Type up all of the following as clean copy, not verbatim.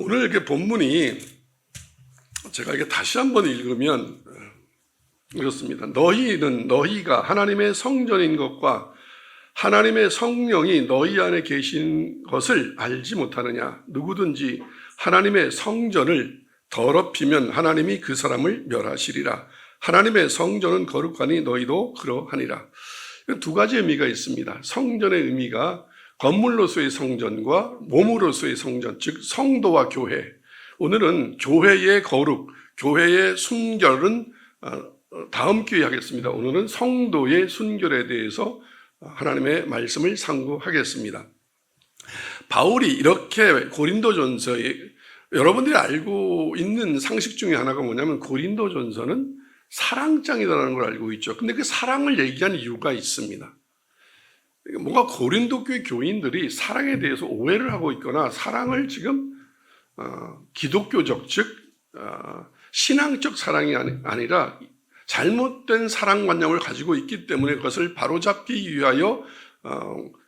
오늘 이렇게 본문이 제가 이게 다시 한번 읽으면 이렇습니다. 너희가 하나님의 성전인 것과 하나님의 성령이 너희 안에 계신 것을 알지 못하느냐? 누구든지 하나님의 성전을 더럽히면 하나님이 그 사람을 멸하시리라. 하나님의 성전은 거룩하니 너희도 그러하니라. 두 가지 의미가 있습니다. 성전의 의미가 건물로서의 성전과 몸으로서의 성전, 즉 성도와 교회. 오늘은 교회의 거룩, 교회의 순결은 다음 기회에 하겠습니다. 오늘은 성도의 순결에 대해서 하나님의 말씀을 상고하겠습니다. 바울이 이렇게 고린도전서에 여러분들이 알고 있는 상식 중에 하나가 뭐냐면 고린도전서는 사랑장이라는 걸 알고 있죠. 근데 그 사랑을 얘기한 이유가 있습니다. 뭔가 고린도 교회 교인들이 사랑에 대해서 오해를 하고 있거나 사랑을 지금 기독교적 즉 신앙적 사랑이 아니라 잘못된 사랑관념을 가지고 있기 때문에 그것을 바로잡기 위하여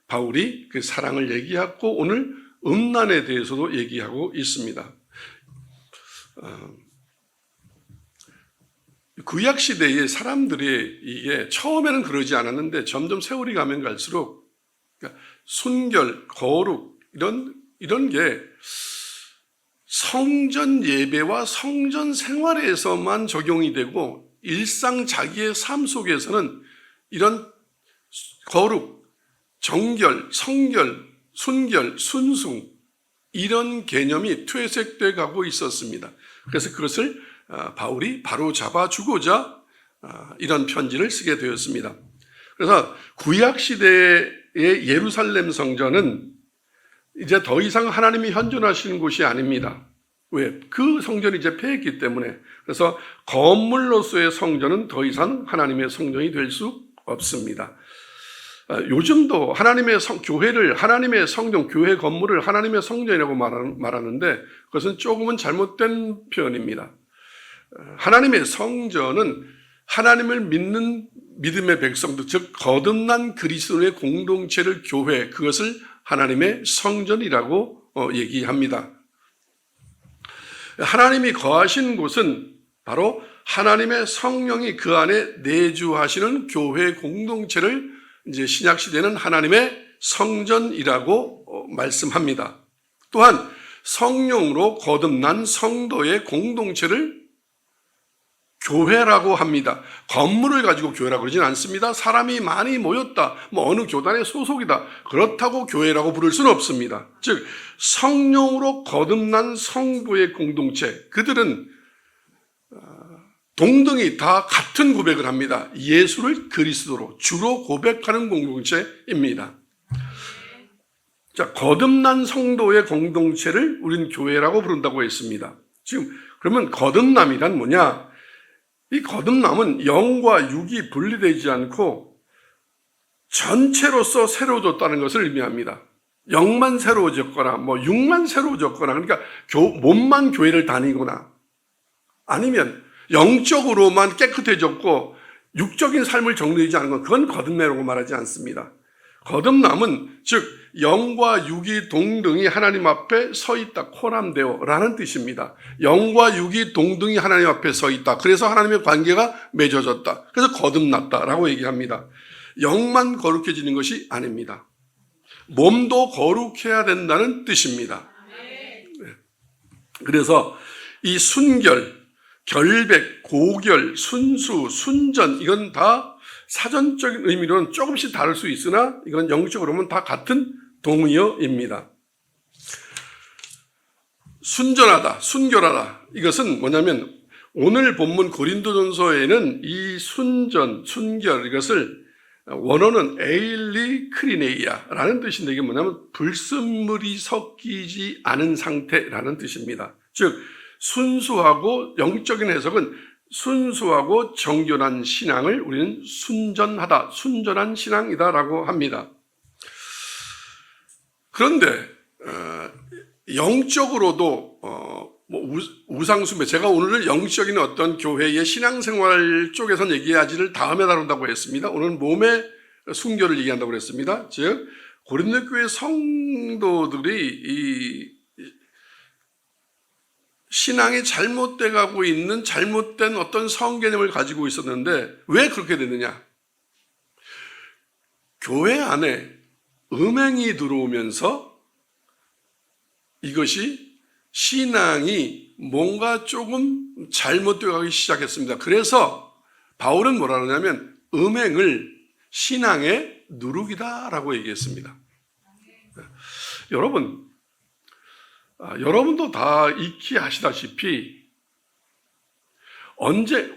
바울이 그 사랑을 얘기하고 오늘 음란에 대해서도 얘기하고 있습니다. 구약 시대의 사람들이 이게 처음에는 그러지 않았는데 점점 세월이 가면 갈수록 순결, 거룩 이런 게 성전 예배와 성전 생활에서만 적용이 되고 일상 자기의 삶 속에서는 이런 거룩, 정결, 성결, 순결, 순승 이런 개념이 퇴색돼 가고 있었습니다. 그래서 그것을 바울이 바로 잡아주고자 이런 편지를 쓰게 되었습니다. 그래서 구약 시대의 예루살렘 성전은 이제 더 이상 하나님이 현존하시는 곳이 아닙니다. 왜? 그 성전이 이제 폐했기 때문에. 그래서 건물로서의 성전은 더 이상 하나님의 성전이 될 수 없습니다. 요즘도 하나님의 교회를 하나님의 성전, 교회 건물을 하나님의 성전이라고 말하는데 그것은 조금은 잘못된 표현입니다. 하나님의 성전은 하나님을 믿는 믿음의 백성들, 즉 거듭난 그리스도의 공동체를 교회, 그것을 하나님의 성전이라고 얘기합니다. 하나님이 거하신 곳은 바로 하나님의 성령이 그 안에 내주하시는 교회 공동체를 이제 신약 시대는 하나님의 성전이라고 말씀합니다. 또한 성령으로 거듭난 성도의 공동체를 교회라고 합니다. 건물을 가지고 교회라고 그러진 않습니다. 사람이 많이 모였다, 어느 교단의 소속이다, 그렇다고 교회라고 부를 수는 없습니다. 즉 성령으로 거듭난 성도의 공동체, 그들은 동등이 다 같은 고백을 합니다. 예수를 그리스도로 주로 고백하는 공동체입니다. 자, 거듭난 성도의 공동체를 우리는 교회라고 부른다고 했습니다. 지금 그러면 거듭남이란 뭐냐? 이 거듭남은 영과 육이 분리되지 않고 전체로서 새로워졌다는 것을 의미합니다. 영만 새로워졌거나 육만 새로워졌거나, 그러니까 몸만 교회를 다니거나 아니면 영적으로만 깨끗해졌고 육적인 삶을 정리하지 않은 건 그건 거듭남이라고 말하지 않습니다. 거듭남은 즉 영과 육이 동등히 하나님 앞에 서 있다, 코람데오 라는 뜻입니다. 영과 육이 동등히 하나님 앞에 서 있다. 그래서 하나님의 관계가 맺어졌다. 그래서 거듭났다라고 얘기합니다. 영만 거룩해지는 것이 아닙니다. 몸도 거룩해야 된다는 뜻입니다. 그래서 이 순결, 결백, 고결, 순수, 순전 이건 다 사전적인 의미로는 조금씩 다를 수 있으나 이건 영적으로 보면 다 같은 동의어입니다. 순전하다, 순결하다 이것은 뭐냐면 오늘 본문 고린도전서에는 이 순전, 순결 이것을 원어는 에일리 크리네이아라는 뜻인데 이게 뭐냐면 불순물이 섞이지 않은 상태라는 뜻입니다. 즉 순수하고 영적인 해석은 순수하고 정결한 신앙을 우리는 순전하다, 순전한 신앙이다라고 합니다. 그런데 영적으로도 우상숭배, 제가 오늘은 영적인 어떤 교회의 신앙생활 쪽에선 얘기하지를 다음에 다룬다고 했습니다. 오늘은 몸의 순결을 얘기한다고 했습니다. 즉 고린도 교회 성도들이 신앙이 잘못돼 가고 있는 잘못된 어떤 성개념을 가지고 있었는데 왜 그렇게 되느냐? 교회 안에 음행이 들어오면서 이것이 신앙이 뭔가 조금 잘못되어 가기 시작했습니다. 그래서 바울은 뭐라 그러냐면 음행을 신앙의 누룩이다라고 얘기했습니다. 여러분도 다 익히 아시다시피 언제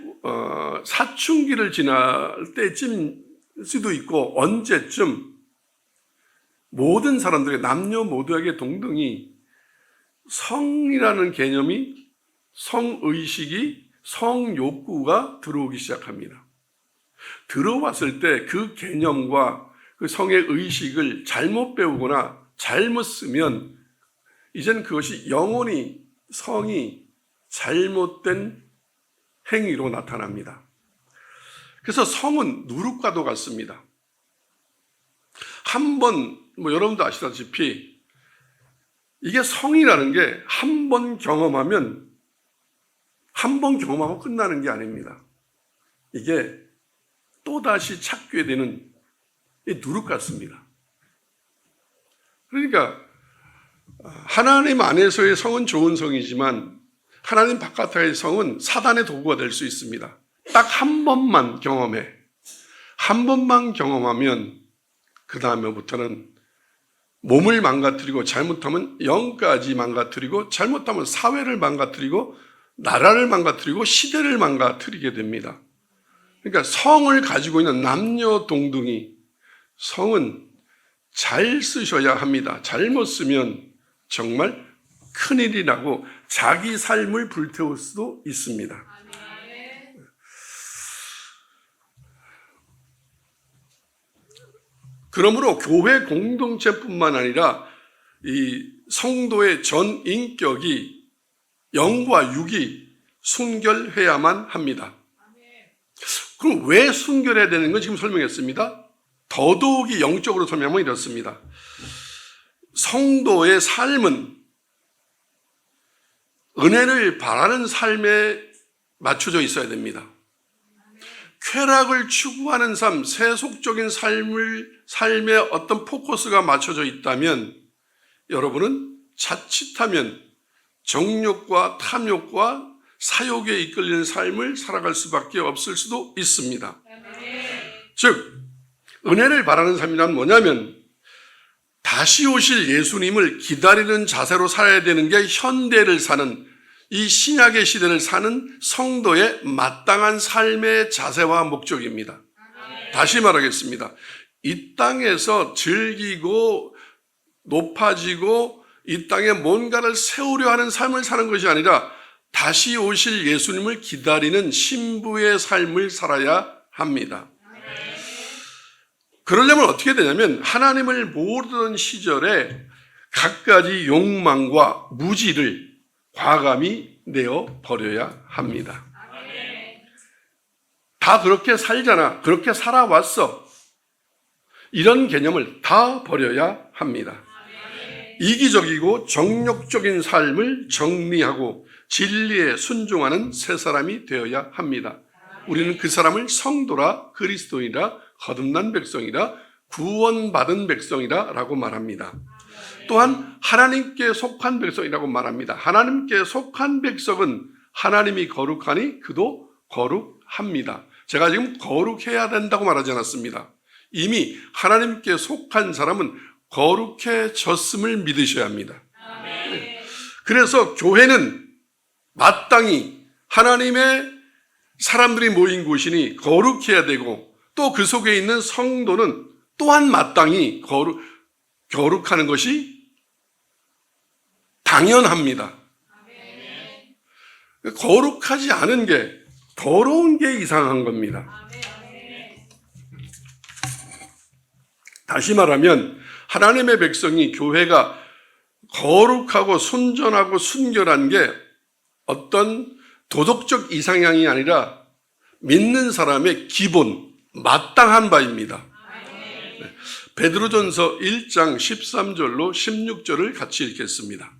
사춘기를 지날 때쯤 수도 있고 언제쯤 모든 사람들의 남녀 모두에게 동등히 성이라는 개념이 성의식이 성욕구가 들어오기 시작합니다. 들어왔을 때 그 개념과 그 성의 의식을 잘못 배우거나 잘못 쓰면 이제는 그것이 영원히 성이 잘못된 행위로 나타납니다. 그래서 성은 누룩과도 같습니다. 여러분도 아시다시피 이게 성이라는 게 한 번 경험하면 한 번 경험하고 끝나는 게 아닙니다. 이게 또다시 찾게 되는 누룩 같습니다. 그러니까 하나님 안에서의 성은 좋은 성이지만 하나님 바깥의 성은 사단의 도구가 될 수 있습니다. 딱 한 번만 경험해. 한 번만 경험하면 그 다음에부터는 몸을 망가뜨리고 잘못하면 영까지 망가뜨리고 잘못하면 사회를 망가뜨리고 나라를 망가뜨리고 시대를 망가뜨리게 됩니다. 그러니까 성을 가지고 있는 남녀 동등이 성은 잘 쓰셔야 합니다. 잘못 쓰면 정말 큰일이라고 자기 삶을 불태울 수도 있습니다. 그러므로 교회 공동체뿐만 아니라 이 성도의 전 인격이 영과 육이 순결해야만 합니다. 그럼 왜 순결해야 되는 건 지금 설명했습니다. 더더욱이 영적으로 설명하면 이렇습니다. 성도의 삶은 은혜를 바라는 삶에 맞춰져 있어야 됩니다. 쾌락을 추구하는 삶, 세속적인 삶에 어떤 포커스가 맞춰져 있다면 여러분은 자칫하면 정욕과 탐욕과 사욕에 이끌리는 삶을 살아갈 수밖에 없을 수도 있습니다. 즉 은혜를 바라는 삶이란 뭐냐면 다시 오실 예수님을 기다리는 자세로 살아야 되는 게 현대를 사는 이 신약의 시대를 사는 성도의 마땅한 삶의 자세와 목적입니다. 다시 말하겠습니다. 이 땅에서 즐기고 높아지고 이 땅에 뭔가를 세우려 하는 삶을 사는 것이 아니라 다시 오실 예수님을 기다리는 신부의 삶을 살아야 합니다. 그러려면 어떻게 되냐면 하나님을 모르던 시절에 갖가지 욕망과 무지를 과감히 내어 버려야 합니다. 다 그렇게 살잖아. 그렇게 살아왔어. 이런 개념을 다 버려야 합니다. 이기적이고 정욕적인 삶을 정리하고 진리에 순종하는 새 사람이 되어야 합니다. 우리는 그 사람을 성도라, 그리스도인이라, 거듭난 백성이라, 구원받은 백성이라 라고 말합니다. 또한 하나님께 속한 백성이라고 말합니다. 하나님께 속한 백성은 하나님이 거룩하니 그도 거룩합니다. 제가 지금 거룩해야 된다고 말하지 않았습니다. 이미 하나님께 속한 사람은 거룩해졌음을 믿으셔야 합니다. 그래서 교회는 마땅히 하나님의 사람들이 모인 곳이니 거룩해야 되고 또 그 속에 있는 성도는 또한 마땅히 거룩하는 것이 당연합니다. 거룩하지 않은 게 더러운 게 이상한 겁니다. 다시 말하면 하나님의 백성이 교회가 거룩하고 순전하고 순결한 게 어떤 도덕적 이상향이 아니라 믿는 사람의 기본, 마땅한 바입니다. 베드로전서 1장 13절로 16절을 같이 읽겠습니다.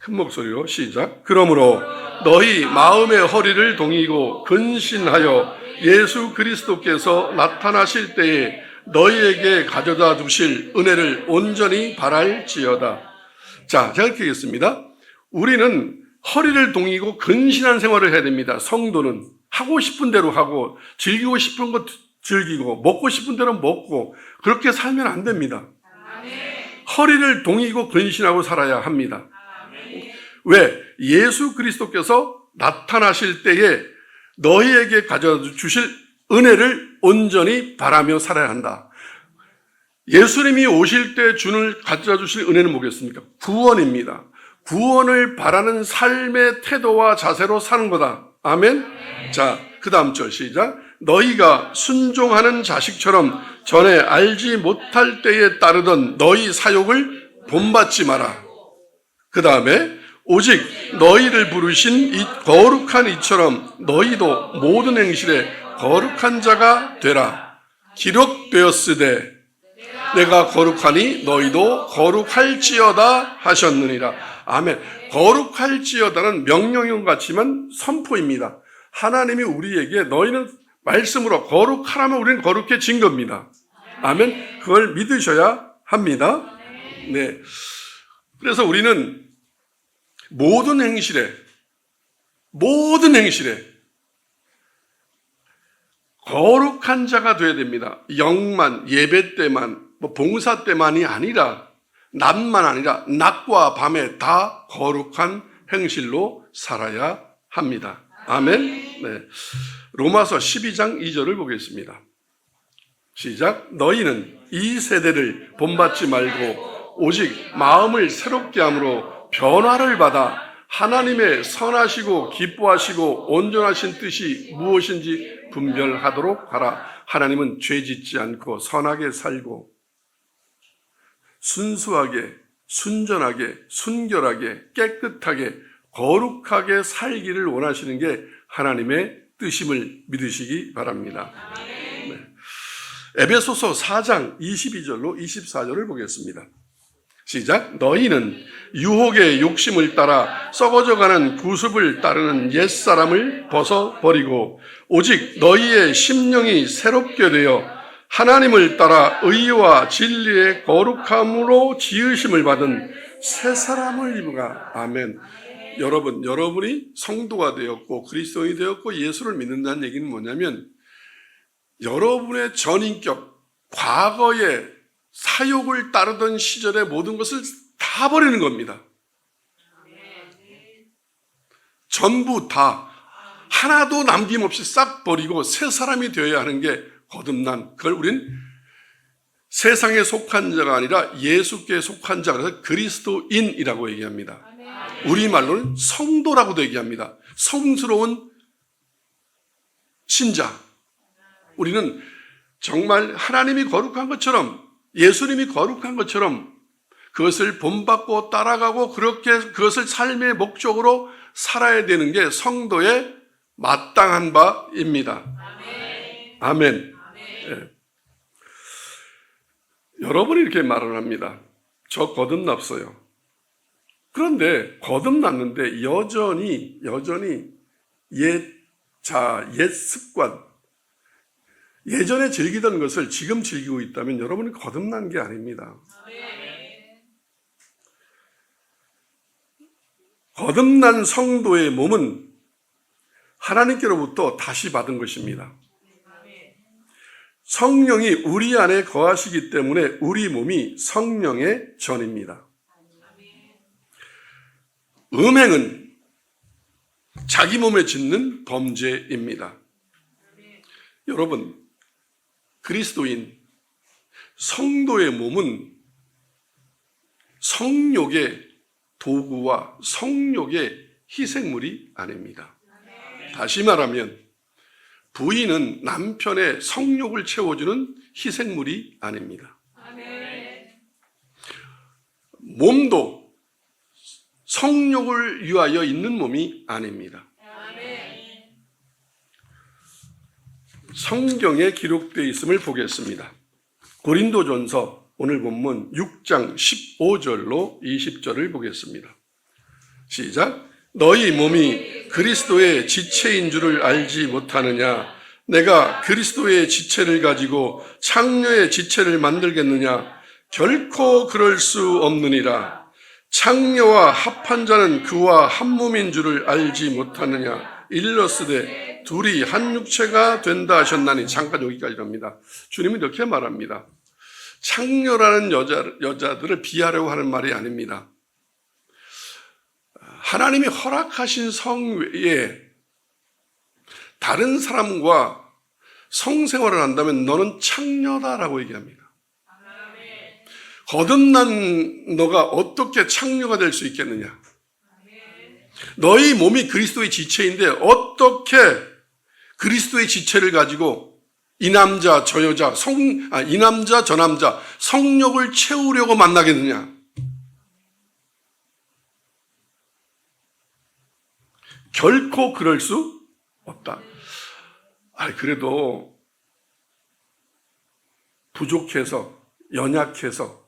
큰 목소리로 시작. 그러므로 너희 마음의 허리를 동이고 근신하여 예수 그리스도께서 나타나실 때에 너희에게 가져다 주실 은혜를 온전히 바랄지어다. 자, 제가 이렇게 하겠습니다. 우리는 허리를 동이고 근신한 생활을 해야 됩니다. 성도는 하고 싶은 대로 하고 즐기고 싶은 것 즐기고 먹고 싶은 대로 먹고 그렇게 살면 안 됩니다. 허리를 동이고 근신하고 살아야 합니다. 왜? 예수 그리스도께서 나타나실 때에 너희에게 가져다 주실 은혜를 온전히 바라며 살아야 한다. 예수님이 오실 때 가져다 주실 은혜는 뭐겠습니까? 구원입니다. 구원을 바라는 삶의 태도와 자세로 사는 거다. 아멘? 자, 그 다음 절 시작. 너희가 순종하는 자식처럼 전에 알지 못할 때에 따르던 너희 사욕을 본받지 마라. 그 다음에 오직 너희를 부르신 이 거룩한 이처럼 너희도 모든 행실에 거룩한 자가 되라. 기록되었으되 내가 거룩하니 너희도 거룩할지어다 하셨느니라. 아멘. 거룩할지어다는 명령인 것 같지만 선포입니다. 하나님이 우리에게 너희는 말씀으로 거룩하라면 우리는 거룩해진 겁니다. 아멘. 그걸 믿으셔야 합니다. 네. 그래서 우리는 모든 행실에 거룩한 자가 되어야 됩니다. 영만, 예배 때만, 봉사 때만이 아니라 낮만 아니라 낮과 밤에 다 거룩한 행실로 살아야 합니다. 아멘. 네. 로마서 12장 2절을 보겠습니다. 시작. 너희는 이 세대를 본받지 말고 오직 마음을 새롭게 함으로 변화를 받아 하나님의 선하시고 기뻐하시고 온전하신 뜻이 무엇인지 분별하도록 하라. 하나님은 죄짓지 않고 선하게 살고 순수하게, 순전하게, 순결하게, 깨끗하게, 거룩하게 살기를 원하시는 게 하나님의 뜻임을 믿으시기 바랍니다. 네. 에베소서 4장 22절로 24절을 보겠습니다. 시작. 너희는 유혹의 욕심을 따라 썩어져가는 구습을 따르는 옛사람을 벗어버리고 오직 너희의 심령이 새롭게 되어 하나님을 따라 의와 진리의 거룩함으로 지으심을 받은 새 사람을 입으라. 아멘. 여러분이 성도가 되었고 그리스도인이 되었고 예수를 믿는다는 얘기는 뭐냐면 여러분의 전인격, 과거의 사욕을 따르던 시절의 모든 것을 다 버리는 겁니다. 전부 다 하나도 남김없이 싹 버리고 새 사람이 되어야 하는 게 거듭난, 그걸 우린 세상에 속한 자가 아니라 예수께 속한 자, 그래서 그리스도인이라고 얘기합니다. 우리말로는 성도라고도 얘기합니다. 성스러운 신자. 우리는 정말 하나님이 거룩한 것처럼 예수님이 거룩한 것처럼 그것을 본받고 따라가고 그렇게 그것을 삶의 목적으로 살아야 되는 게 성도의 마땅한 바입니다. 아멘. 네. 여러분이 이렇게 말을 합니다. 저 거듭났어요. 그런데 거듭났는데 여전히 옛 습관, 예전에 즐기던 것을 지금 즐기고 있다면 여러분은 거듭난 게 아닙니다. 거듭난 성도의 몸은 하나님께로부터 다시 받은 것입니다. 성령이 우리 안에 거하시기 때문에 우리 몸이 성령의 전입니다. 음행은 자기 몸에 짓는 범죄입니다. 여러분, 그리스도인 성도의 몸은 성욕의 도구와 성욕의 희생물이 아닙니다. 다시 말하면 부인은 남편의 성욕을 채워주는 희생물이 아닙니다. 몸도 성욕을 위하여 있는 몸이 아닙니다. 성경에 기록되어 있음을 보겠습니다. 고린도전서 오늘 본문 6장 15절로 20절을 보겠습니다. 시작. 너희 몸이 그리스도의 지체인 줄을 알지 못하느냐? 내가 그리스도의 지체를 가지고 창녀의 지체를 만들겠느냐? 결코 그럴 수 없느니라. 창녀와 합한 자는 그와 한 몸인 줄을 알지 못하느냐? 일러스되 둘이 한 육체가 된다 하셨나니. 잠깐 여기까지랍니다. 주님은 이렇게 말합니다. 창녀라는 여자들을 비하려고 하는 말이 아닙니다. 하나님이 허락하신 성 외에 다른 사람과 성생활을 한다면 너는 창녀다라고 얘기합니다. 거듭난 너가 어떻게 창녀가 될 수 있겠느냐? 너희 몸이 그리스도의 지체인데 어떻게 그리스도의 지체를 가지고 이 남자 저 여자 이 남자 저 남자 성욕을 채우려고 만나겠느냐? 결코 그럴 수 없다. 그래도 부족해서 연약해서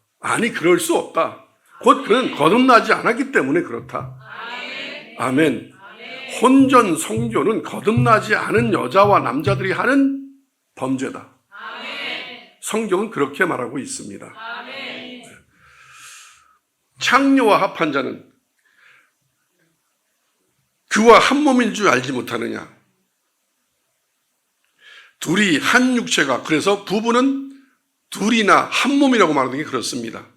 그럴 수 없다. 곧 그는 거듭나지 않았기 때문에 그렇다. 아멘. 혼전 성교는 거듭나지 않은 여자와 남자들이 하는 범죄다. 성경은 그렇게 말하고 있습니다. 창녀와 합한 자는 그와 한 몸인 줄 알지 못하느냐? 둘이 한 육체가, 그래서 부부는 둘이나 한 몸이라고 말하는 게 그렇습니다.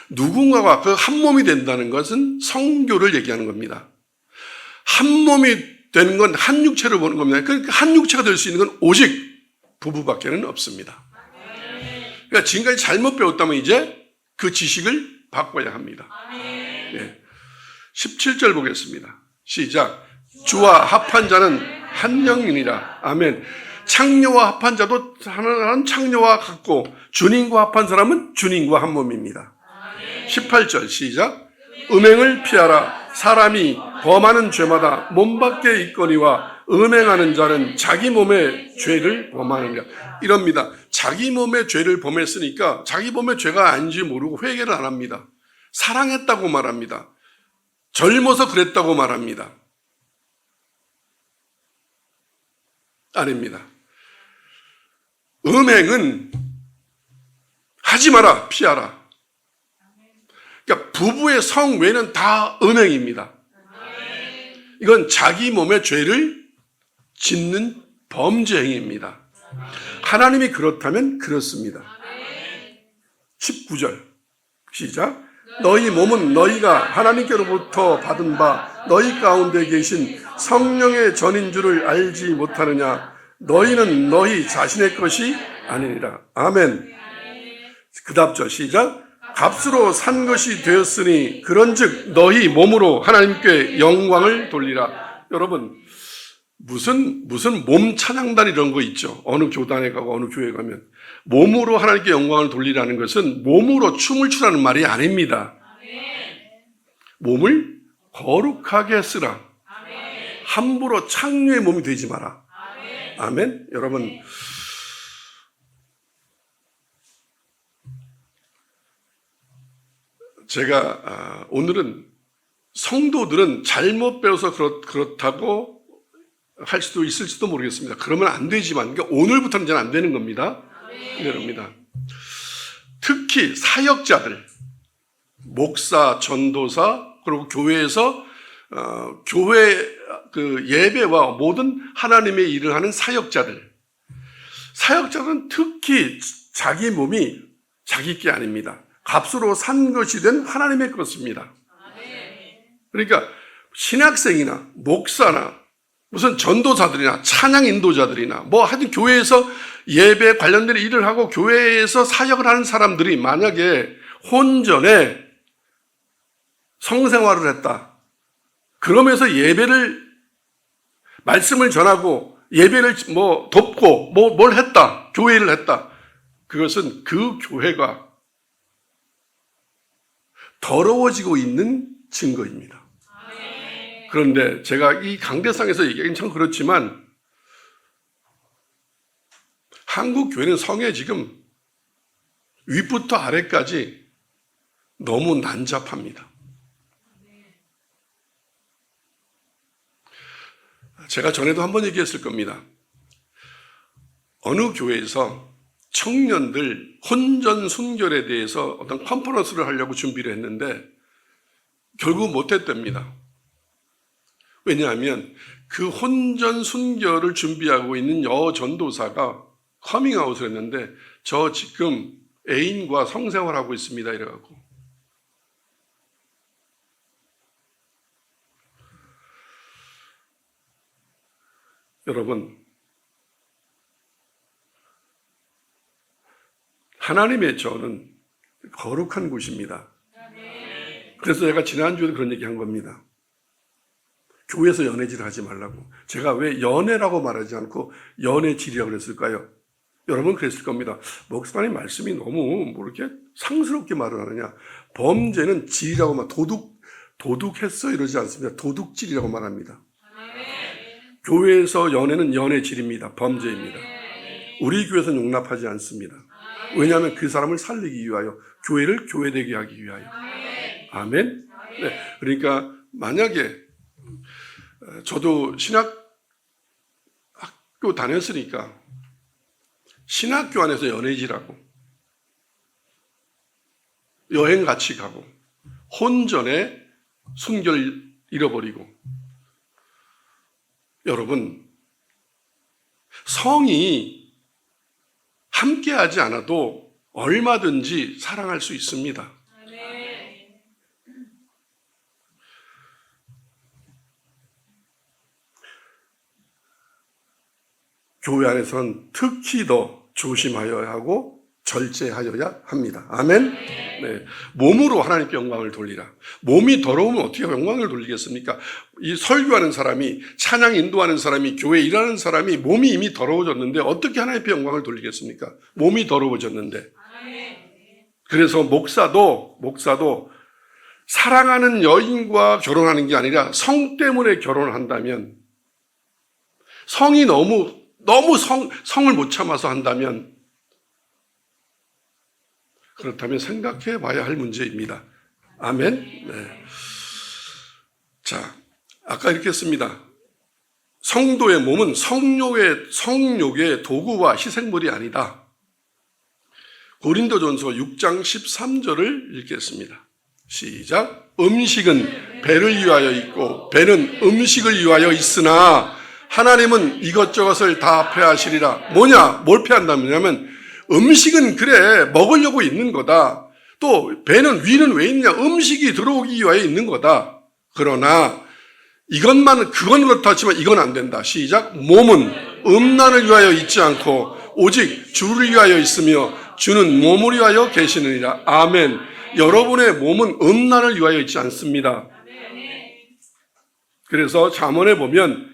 누군가가 그 한 몸이 된다는 것은 성교를 얘기하는 겁니다. 한 몸이 되는 건 한 육체를 보는 겁니다. 그러니까 한 육체가 될 수 있는 건 오직 부부밖에는 없습니다. 그러니까 지금까지 잘못 배웠다면 이제 그 지식을 바꿔야 합니다. 17절 보겠습니다. 시작. 주와 합한 자는 한 영이니라. 아멘. 창녀와 합한 자도 하나는 창녀와 같고 주님과 합한 사람은 주님과 한 몸입니다. 18절 시작. 음행을 피하라. 사람이 범하는 죄마다 몸 밖에 있거니와 음행하는 자는 자기 몸의 죄를 범하느니라. 이럽니다. 자기 몸의 죄를 범했으니까 자기 몸의 죄가 아닌지 모르고 회개를 안 합니다. 사랑했다고 말합니다. 젊어서 그랬다고 말합니다. 아닙니다. 음행은 하지 마라, 피하라. 그러니까 부부의 성 외에는 다 음행입니다. 이건 자기 몸의 죄를 짓는 범죄 행위입니다. 하나님이 그렇다면 그렇습니다. 19절 시작. 너희 몸은 너희가 하나님께로부터 받은 바 너희 가운데 계신 성령의 전인 줄을 알지 못하느냐? 너희는 너희 자신의 것이 아니니라. 아멘. 그 다음절 시작. 값으로 산 것이 되었으니 그런즉 너희 몸으로 하나님께 영광을 돌리라. 여러분 무슨 몸 찬양단 이런 거 있죠. 어느 교단에 가고 어느 교회 가면 몸으로 하나님께 영광을 돌리라는 것은 몸으로 춤을 추라는 말이 아닙니다. 몸을 거룩하게 쓰라. 함부로 창녀의 몸이 되지 마라. 아멘. 여러분 제가 오늘은 성도들은 잘못 배워서 그렇다고 할 수도 있을지도 모르겠습니다. 그러면 안 되지만 그러니까 오늘부터는 이제 안 되는 겁니다. 그럽니다. 특히 사역자들, 목사, 전도사, 그리고 교회에서 교회 그 예배와 모든 하나님의 일을 하는 사역자들은 특히 자기 몸이 자기 게 아닙니다. 값으로 산 것이 된 하나님의 것입니다. 그러니까 신학생이나 목사나 무슨 전도사들이나 찬양 인도자들이나 하여튼 교회에서 예배 관련된 일을 하고 교회에서 사역을 하는 사람들이 만약에 혼전에 성생활을 했다. 그러면서 예배를 말씀을 전하고 예배를 돕고 뭘 했다. 교회를 했다. 그것은 그 교회가 더러워지고 있는 증거입니다. 그런데 제가 이 강대상에서 얘기하기는 참 그렇지만 한국 교회는 성에 지금 윗부터 아래까지 너무 난잡합니다. 제가 전에도 한번 얘기했을 겁니다. 어느 교회에서 청년들 혼전 순결에 대해서 어떤 컨퍼런스를 하려고 준비를 했는데 결국 못했답니다. 왜냐하면 그 혼전 순결을 준비하고 있는 전도사가 커밍아웃을 했는데 저 지금 애인과 성생활하고 있습니다 이래갖고. 여러분, 하나님의 전은 거룩한 곳입니다. 그래서 제가 지난주에도 그런 얘기 한 겁니다. 교회에서 연애질 하지 말라고. 제가 왜 연애라고 말하지 않고 연애질이라고 그랬을까요? 여러분 그랬을 겁니다. 목사님 말씀이 너무 뭐 이렇게 상스럽게 말을 하느냐. 범죄는 질이라고 말, 도둑했어 이러지 않습니다. 도둑질이라고 말합니다. 교회에서 연애는 연애질입니다. 범죄입니다. 우리 교회에서는 용납하지 않습니다. 왜냐하면 그 사람을 살리기 위하여, 교회를 교회되게 하기 위하여. 아멘? 네. 그러니까 만약에 저도 신학교 다녔으니까 신학교 안에서 연애질하고 여행 같이 가고 혼전에 순결 잃어버리고, 여러분 성이 함께하지 않아도 얼마든지 사랑할 수 있습니다. 교회 안에서는 특히 더 조심하여야 하고 절제하여야 합니다. 아멘? 네. 몸으로 하나님께 영광을 돌리라. 몸이 더러우면 어떻게 영광을 돌리겠습니까? 이 설교하는 사람이, 찬양 인도하는 사람이, 교회 일하는 사람이 몸이 이미 더러워졌는데 어떻게 하나님께 영광을 돌리겠습니까? 몸이 더러워졌는데. 그래서 목사도 사랑하는 여인과 결혼하는 게 아니라 성 때문에 결혼을 한다면, 성이 너무 성을 못 참아서 한다면, 그렇다면 생각해 봐야 할 문제입니다. 아멘? 네. 자, 아까 이렇게 했습니다. 성도의 몸은 성욕의 도구와 희생물이 아니다. 고린도전서 6장 13절을 읽겠습니다. 시작. 음식은 배를 위하여 있고 배는 음식을 위하여 있으나 하나님은 이것저것을 다 폐하시리라. 뭘 폐한다면 음식은 그래 먹으려고 있는 거다. 또 배는, 위는 왜 있냐? 음식이 들어오기 위하여 있는 거다. 그러나 그건 그렇다 하지만 이건 안 된다. 시작. 몸은 음란을 위하여 있지 않고 오직 주를 위하여 있으며 주는 몸을 위하여 계시느니라. 아멘. 여러분의 몸은 음란을 위하여 있지 않습니다. 그래서 잠언에 보면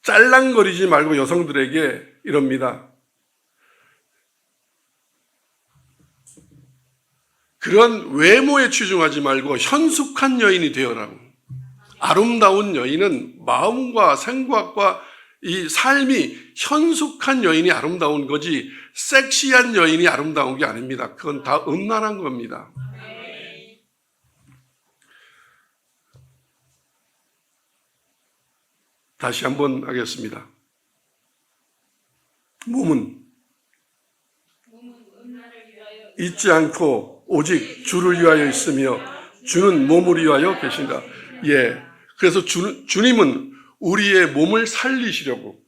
짤랑거리지 말고 여성들에게 이럽니다. 그런 외모에 치중하지 말고 현숙한 여인이 되어라고. 아름다운 여인은 마음과 생각과 이 삶이 현숙한 여인이 아름다운 거지 섹시한 여인이 아름다운 게 아닙니다. 그건 다 음란한 겁니다. 다시 한번 하겠습니다. 몸은 잊지 않고 오직 주를 위하여 있으며 주는 몸을 위하여 계신다. 예. 그래서 주님은 우리의 몸을 살리시려고,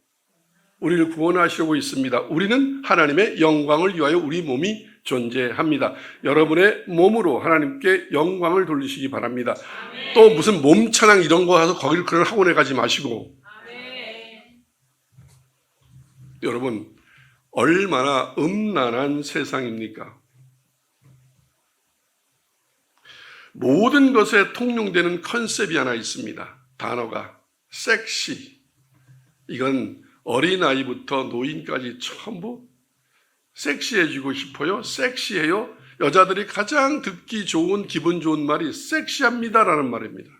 우리를 구원하시려고 있습니다. 우리는 하나님의 영광을 위하여 우리 몸이 존재합니다. 여러분의 몸으로 하나님께 영광을 돌리시기 바랍니다. 아멘. 또 무슨 몸 찬양 이런 거 해서 거기를 그런 학원에 가지 마시고. 아멘. 여러분, 얼마나 음란한 세상입니까? 모든 것에 통용되는 컨셉이 하나 있습니다. 단어가 섹시. 이건 어린아이부터 노인까지 전부 섹시해지고 싶어요. 섹시해요. 여자들이 가장 듣기 좋은, 기분 좋은 말이 섹시합니다라는 말입니다.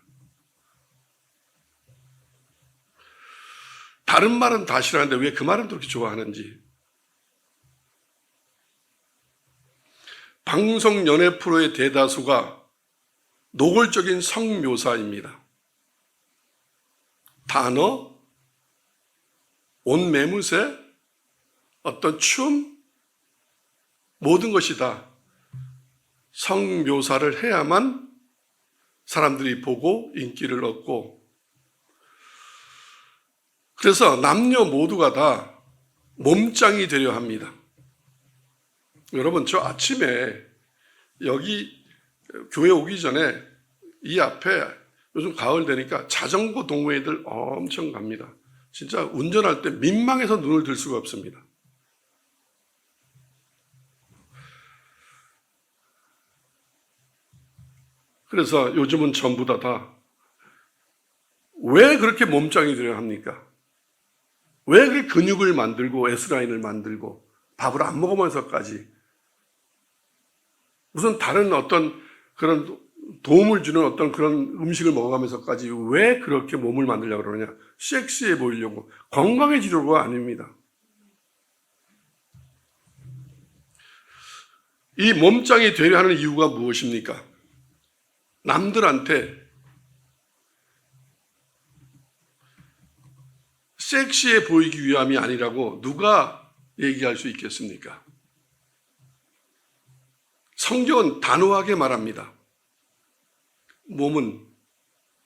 다른 말은 다 싫어하는데 왜 그 말은 그렇게 좋아하는지. 방송 연애 프로의 대다수가 노골적인 성묘사입니다. 단어, 옷 매무새, 어떤 춤, 모든 것이 다 성묘사를 해야만 사람들이 보고 인기를 얻고, 그래서 남녀 모두가 다 몸짱이 되려 합니다. 여러분, 저 아침에 여기 교회 오기 전에 이 앞에 요즘 가을 되니까 자전거 동호회들 엄청 갑니다. 진짜 운전할 때 민망해서 눈을 들 수가 없습니다. 그래서 요즘은 전부 다 왜 그렇게 몸짱이 되려 합니까? 왜 그렇게 근육을 만들고 S라인을 만들고 밥을 안 먹으면서까지 무슨 다른 어떤 그런 도움을 주는 어떤 그런 음식을 먹어가면서까지 왜 그렇게 몸을 만들려고 그러느냐? 섹시해 보이려고, 건강해지려고가 아닙니다. 이 몸짱이 되려 하는 이유가 무엇입니까? 남들한테 섹시해 보이기 위함이 아니라고 누가 얘기할 수 있겠습니까? 성경은 단호하게 말합니다. 몸은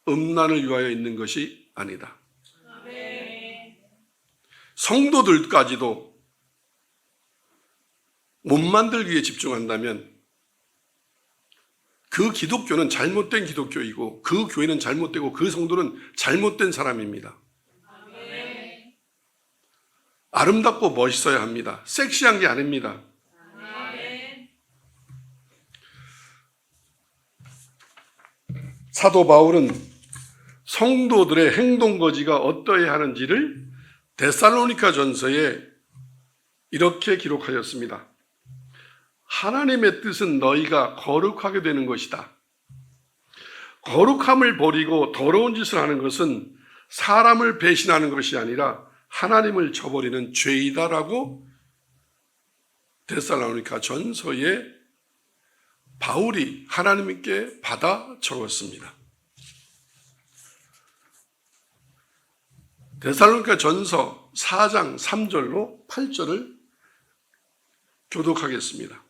음란을 위하여 있는 것이 아니다. 성도들까지도 몸 만들기에 집중한다면 그 기독교는 잘못된 기독교이고 그 교회는 잘못되고 그 성도는 잘못된 사람입니다. 아름답고 멋있어야 합니다. 섹시한 게 아닙니다. 사도 바울은 성도들의 행동 거지가 어떠해야 하는지를 데살로니가 전서에 이렇게 기록하였습니다. 하나님의 뜻은 너희가 거룩하게 되는 것이다. 거룩함을 버리고 더러운 짓을 하는 것은 사람을 배신하는 것이 아니라 하나님을 저버리는 죄이다라고 데살로니가 전서에 바울이 하나님께 받아 적었습니다. 데살로니가 전서 4장 3절로 8절을 교독하겠습니다.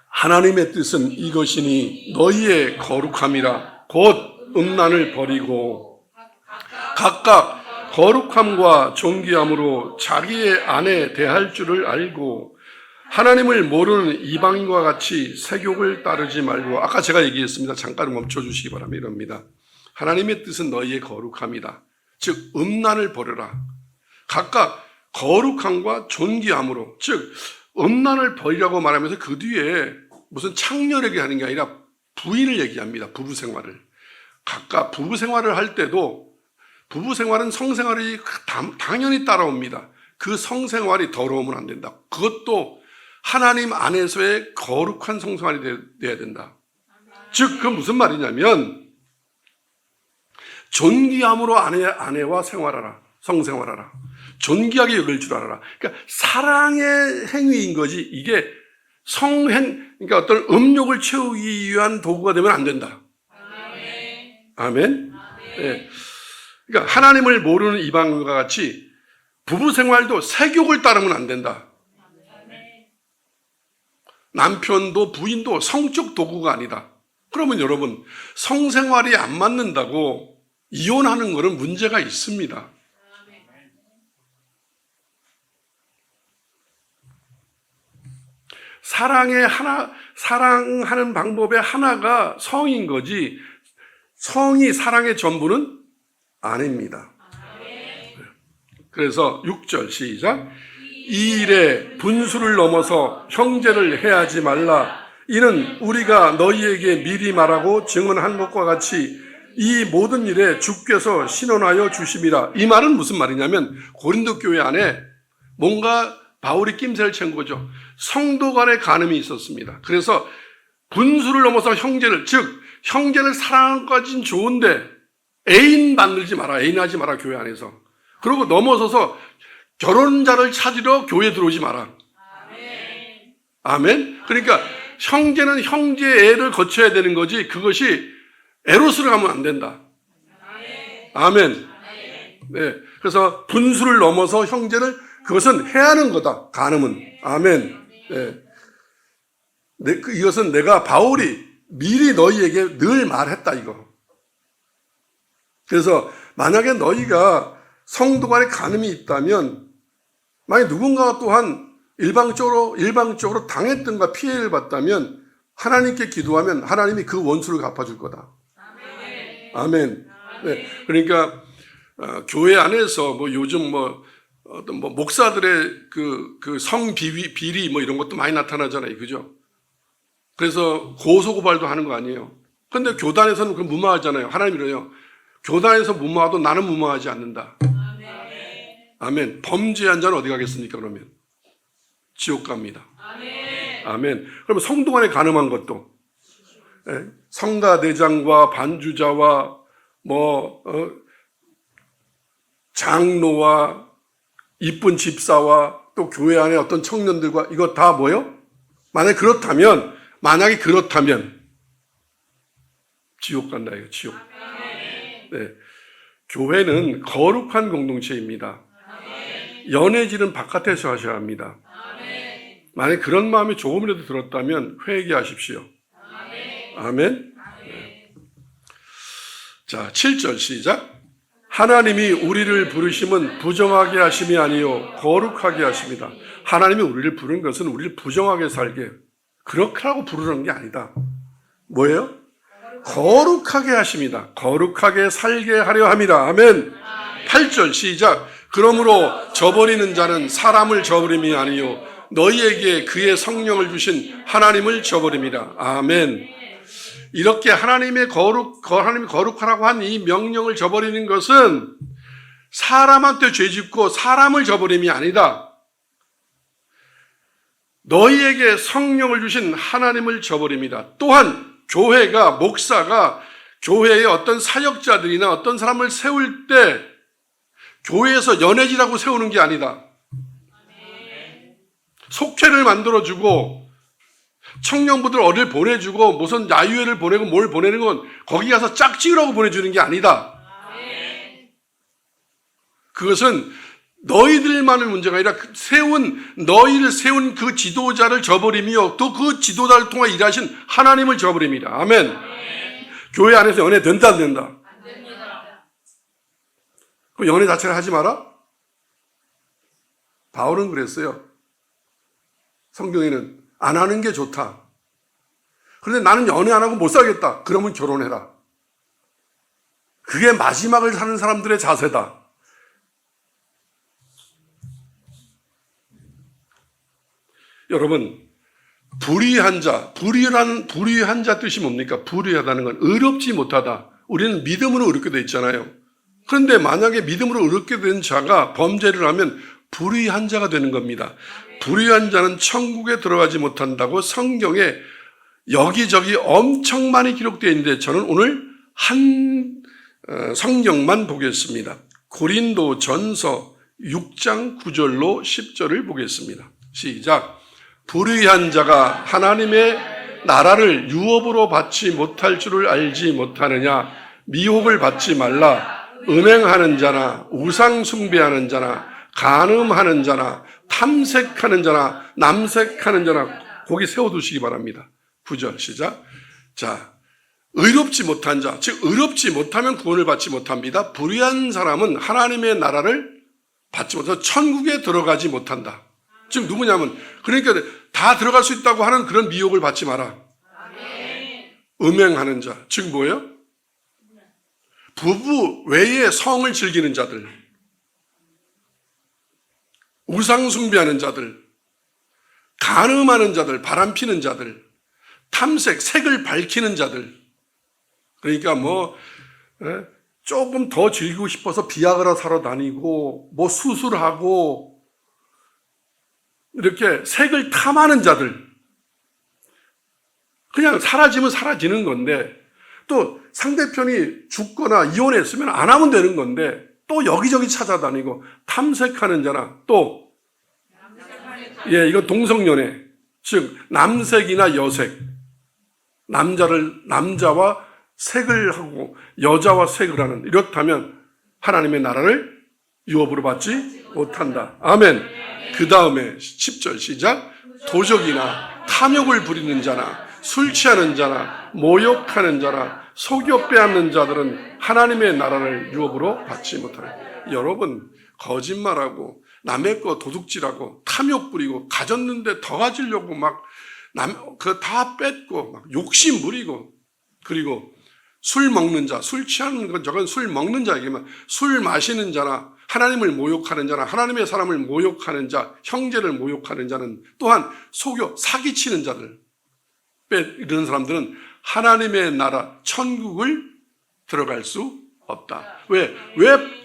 하나님의 뜻은 이것이니 너희의 거룩함이라 곧 음란을 버리고 각각 거룩함과 존귀함으로 자기의 아내 대할 줄을 알고 하나님을 모르는 이방인과 같이 세욕을 따르지 말고, 아까 제가 얘기했습니다. 잠깐 멈춰주시기 바랍니다. 이럽니다. 하나님의 뜻은 너희의 거룩함이다. 즉 음란을 버려라. 각각 거룩함과 존귀함으로, 즉 음란을 버리라고 말하면서 그 뒤에 무슨 창녀에게 하는 게 아니라 부인을 얘기합니다. 부부 생활을. 각각 부부 생활을 할 때도 부부 생활은 성생활이 당연히 따라옵니다. 그 성생활이 더러우면 안 된다. 그것도 하나님 안에서의 거룩한 성생활이 돼야 된다. 즉, 그건 무슨 말이냐면 존귀함으로 아내와 생활하라. 성생활하라. 존귀하게 여길 줄 알아라. 그러니까 사랑의 행위인 거지, 이게 그러니까 어떤 음욕을 채우기 위한 도구가 되면 안 된다. 아멘. 네. 그러니까 하나님을 모르는 이방인과 같이 부부 생활도 세욕을 따르면 안 된다. 남편도 부인도 성적 도구가 아니다. 그러면 여러분, 성생활이 안 맞는다고 이혼하는 것은 문제가 있습니다. 사랑하는 방법의 하나가 성인 거지, 성이 사랑의 전부는 아닙니다. 그래서 6절 시작. 이 일에 분수를 넘어서 형제를 해하지 말라. 이는 우리가 너희에게 미리 말하고 증언한 것과 같이 이 모든 일에 주께서 신원하여 주심이라. 이 말은 무슨 말이냐면 고린도 교회 안에 뭔가 바울이 낌새를 챈 거죠. 성도 간의 간음이 있었습니다. 그래서 분수를 넘어서 형제를, 즉 형제를 사랑하는 것까지는 좋은데 애인 만들지 마라, 애인하지 마라, 교회 안에서. 그리고 넘어서서 결혼자를 찾으러 교회에 들어오지 마라. 아멘. 그러니까 형제는 형제의 애를 거쳐야 되는 거지, 그것이 에로스로 가면 안 된다. 아멘. 네. 그래서 분수를 넘어서 형제를 그것은 해하는 거다. 간음은. 아멘. 네. 이것은 내가 바울이 미리 너희에게 늘 말했다 이거. 그래서 만약에 너희가 성도 간에 간음이 있다면 만약 누군가가 또한 일방적으로 당했던가 피해를 봤다면 하나님께 기도하면 하나님이 그 원수를 갚아줄 거다. 아멘. 네. 그러니까 교회 안에서 뭐 요즘 어떤 목사들의 그 성비리 이런 것도 많이 나타나잖아요. 그죠? 그래서 고소고발도 하는 거 아니에요. 그런데 교단에서는 그럼 무마하잖아요. 하나님이래요. 교단에서 무마하도 나는 무마하지 않는다. 아멘. 범죄한 자는 어디 가겠습니까, 그러면? 지옥 갑니다. 아멘. 그러면 성도 간에 간음한 것도, 성가대장과 반주자와 장로와 이쁜 집사와 또 교회 안에 어떤 청년들과 이거 다 뭐요? 만약에 그렇다면 지옥 간다 이거 지옥. 네. 교회는 거룩한 공동체입니다. 연애질은 바깥에서 하셔야 합니다. 만약에 그런 마음이 조금이라도 들었다면 회개하십시오. 아멘. 네. 자, 7절 시작. 하나님이 우리를 부르심은 부정하게 하심이 아니요 거룩하게 하십니다. 하나님이 우리를 부른 것은 우리를 부정하게 살게 그렇게 하고 부르는 게 아니다. 뭐예요? 거룩하게 하십니다. 거룩하게 살게 하려 함이라. 아멘. 8절 시작. 그러므로 저버리는 자는 사람을 저버림이 아니요 너희에게 그의 성령을 주신 하나님을 저버림이라. 아멘. 이렇게 하나님이 거룩하라고 한 이 명령을 저버리는 것은 사람한테 죄짓고 사람을 저버림이 아니다. 너희에게 성령을 주신 하나님을 저버립니다. 또한 교회가, 목사가 교회의 어떤 사역자들이나 어떤 사람을 세울 때 교회에서 연예지라고 세우는 게 아니다. 속회를 만들어주고 청년부들 어딜 보내주고 무슨 야유회를 보내고 뭘 보내는 건 거기 가서 짝지으라고 보내주는 게 아니다. 그것은 너희들만의 문제가 아니라 너희를 세운 그 지도자를 저버리며 또 그 지도자를 통해 일하신 하나님을 저버립니다. 아멘. 교회 안에서 연애 된다 안 된다? 안 됩니다. 그 연애 자체를 하지 마라? 바울은 그랬어요. 성경에는 안 하는 게 좋다. 그런데 나는 연애 안 하고 못 살겠다. 그러면 결혼해라. 그게 마지막을 사는 사람들의 자세다. 여러분, 불의한 자 뜻이 뭡니까? 불의하다는 건 의롭지 못하다. 우리는 믿음으로 의롭게 돼 있잖아요. 그런데 만약에 믿음으로 의롭게 된 자가 범죄를 하면 불의한 자가 되는 겁니다. 불의한 자는 천국에 들어가지 못한다고 성경에 여기저기 엄청 많이 기록되어 있는데 저는 오늘 한 성경만 보겠습니다. 고린도전서 6장 9절로 10절을 보겠습니다. 시작. 불의한 자가 하나님의 나라를 유업으로 받지 못할 줄을 알지 못하느냐. 미혹을 받지 말라. 음행하는 자나 우상 숭배하는 자나 간음하는 자나 탐색하는 자나 남색하는 자나 거기 세워두시기 바랍니다. 9절 시작. 자, 의롭지 못한 자, 즉 의롭지 못하면 구원을 받지 못합니다. 불의한 사람은 하나님의 나라를 받지 못해서 천국에 들어가지 못한다. 즉 누구냐면 그러니까 다 들어갈 수 있다고 하는 그런 미혹을 받지 마라. 음행하는 자, 즉 뭐예요? 부부 외에 성을 즐기는 자들, 우상 숭배하는 자들, 간음하는 자들, 바람피는 자들, 탐색, 색을 밝히는 자들. 그러니까 조금 더 즐기고 싶어서 비아그라 사러 다니고 수술하고 이렇게 색을 탐하는 자들. 그냥 사라지면 사라지는 건데 또 상대편이 죽거나 이혼했으면 안 하면 되는 건데 또 여기저기 찾아다니고 탐색하는 자나 또 이건 동성연애, 즉 남색이나 여색, 남자와 색을 하고 여자와 색을 하는, 이렇다면 하나님의 나라를 유업으로 받지 못한다. 아멘. 그 다음에 10절 시작. 도적이나 탐욕을 부리는 자나 술 취하는 자나 모욕하는 자나 속여 빼앗는 자들은 하나님의 나라를 유업으로 받지 못하라. 여러분, 거짓말하고 남의 거 도둑질하고 탐욕 부리고 가졌는데 더 가지려고 막 그 다 뺏고 막 욕심 부리고, 그리고 술 먹는 자, 술 취하는 건 저건 술 먹는 자에게만, 술 마시는 자나 하나님을 모욕하는 자나 하나님의 사람을 모욕하는 자, 형제를 모욕하는 자는 또한 속여 사기치는 자들, 이런 사람들은 하나님의 나라 천국을 들어갈 수 없다. 왜